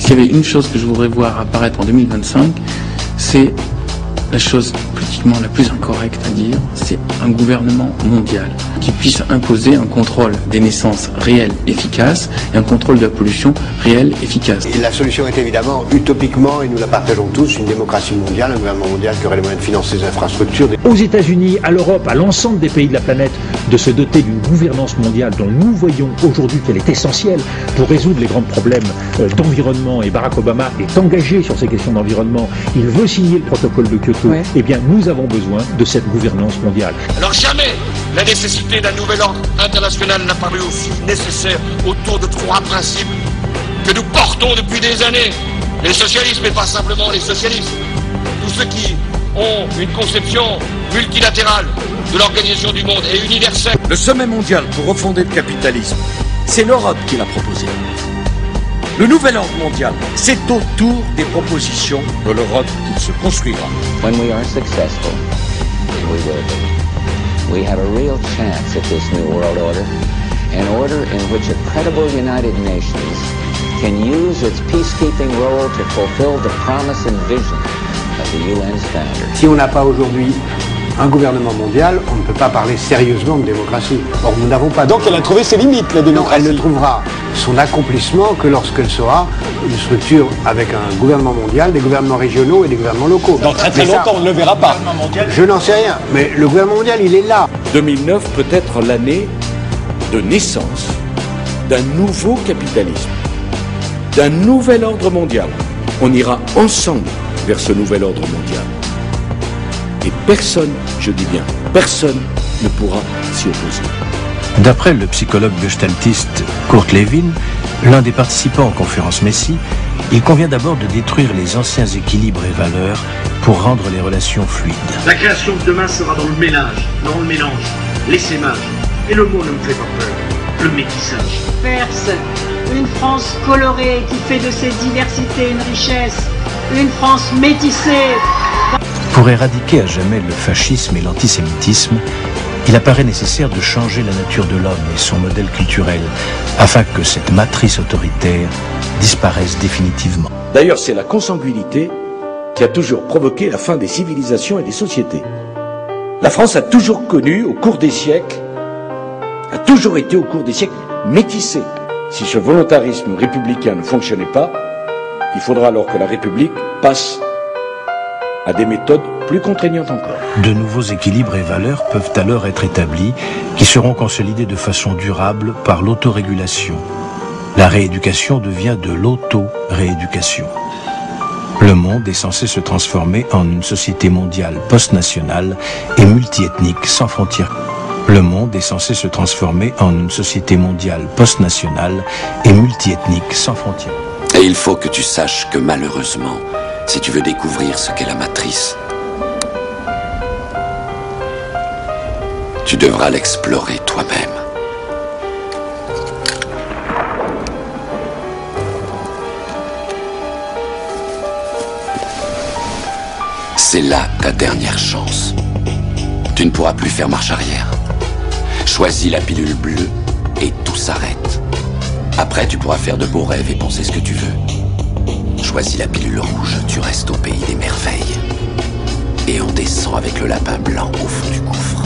S'il y avait une chose que je voudrais voir apparaître en 2025, c'est la chose politiquement la plus incorrecte à dire, c'est un gouvernement mondial qui puisse imposer un contrôle des naissances réelles, efficaces, et un contrôle de la pollution réelle, efficace. Et la solution est évidemment, utopiquement, et nous la partageons tous, une démocratie mondiale, un gouvernement mondial qui aurait les moyens de financer les infrastructures. Aux États-Unis, à l'Europe, à l'ensemble des pays de la planète, de se doter d'une gouvernance mondiale dont nous voyons aujourd'hui qu'elle est essentielle pour résoudre les grands problèmes d'environnement. Et Barack Obama est engagé sur ces questions d'environnement. Il veut signer le protocole de Kyoto. Ouais. Eh bien, nous avons besoin de cette gouvernance mondiale. Alors jamais la nécessité d'un nouvel ordre international n'a paru aussi nécessaire autour de trois principes que nous portons depuis des années. Les socialistes, mais pas simplement les socialistes. Tous ceux qui ont une conception multilatérale de l'organisation du monde et universelle. Le sommet mondial pour refonder le capitalisme, c'est l'Europe qui l'a proposé. Le nouvel ordre mondial, c'est autour des propositions de l'Europe qu'il se construira. When we are successful, we will be. We have a real chance at this new world order, an order in which a credible United Nations can use its peacekeeping role to fulfill the promise and vision of the UN standard. Si on n'a pas aujourd'hui un gouvernement mondial, on ne peut pas parler sérieusement de démocratie. Or, nous n'avons pas. Donc elle a trouvé ses limites, la démocratie. Non, elle ne trouvera son accomplissement que lorsqu'elle sera une structure avec un gouvernement mondial, des gouvernements régionaux et des gouvernements locaux. Dans très longtemps, on ne le verra pas. Je n'en sais rien, mais le gouvernement mondial, il est là. 2009 peut être l'année de naissance d'un nouveau capitalisme, d'un nouvel ordre mondial. On ira ensemble vers ce nouvel ordre mondial. Et personne, je dis bien, personne ne pourra s'y opposer. D'après le psychologue gestaltiste Kurt Lewin, l'un des participants en conférence Messi, il convient d'abord de détruire les anciens équilibres et valeurs pour rendre les relations fluides. La création de demain sera dans le mélange, l'essaimage. Et le mot ne me fait pas peur, le métissage. Perse, une France colorée qui fait de ses diversités une richesse, une France métissée. Pour éradiquer à jamais le fascisme et l'antisémitisme, il apparaît nécessaire de changer la nature de l'homme et son modèle culturel, afin que cette matrice autoritaire disparaisse définitivement. D'ailleurs, c'est la consanguinité qui a toujours provoqué la fin des civilisations et des sociétés. La France a toujours connu, au cours des siècles, a toujours été au cours des siècles métissée. Si ce volontarisme républicain ne fonctionnait pas, il faudra alors que la République passe à des méthodes plus contraignantes encore. De nouveaux équilibres et valeurs peuvent alors être établis, qui seront consolidés de façon durable par l'autorégulation. La rééducation devient de l'auto-rééducation. Le monde est censé se transformer en une société mondiale post-nationale et multiethnique sans frontières. Le monde est censé se transformer en une société mondiale post-nationale et multiethnique sans frontières. Et il faut que tu saches que malheureusement, si tu veux découvrir ce qu'est la matrice, tu devras l'explorer toi-même. C'est là ta dernière chance. Tu ne pourras plus faire marche arrière. Choisis la pilule bleue et tout s'arrête. Après, tu pourras faire de beaux rêves et penser ce que tu veux. Choisis la pilule rouge, tu restes au pays des merveilles. Et on descend avec le lapin blanc au fond du gouffre.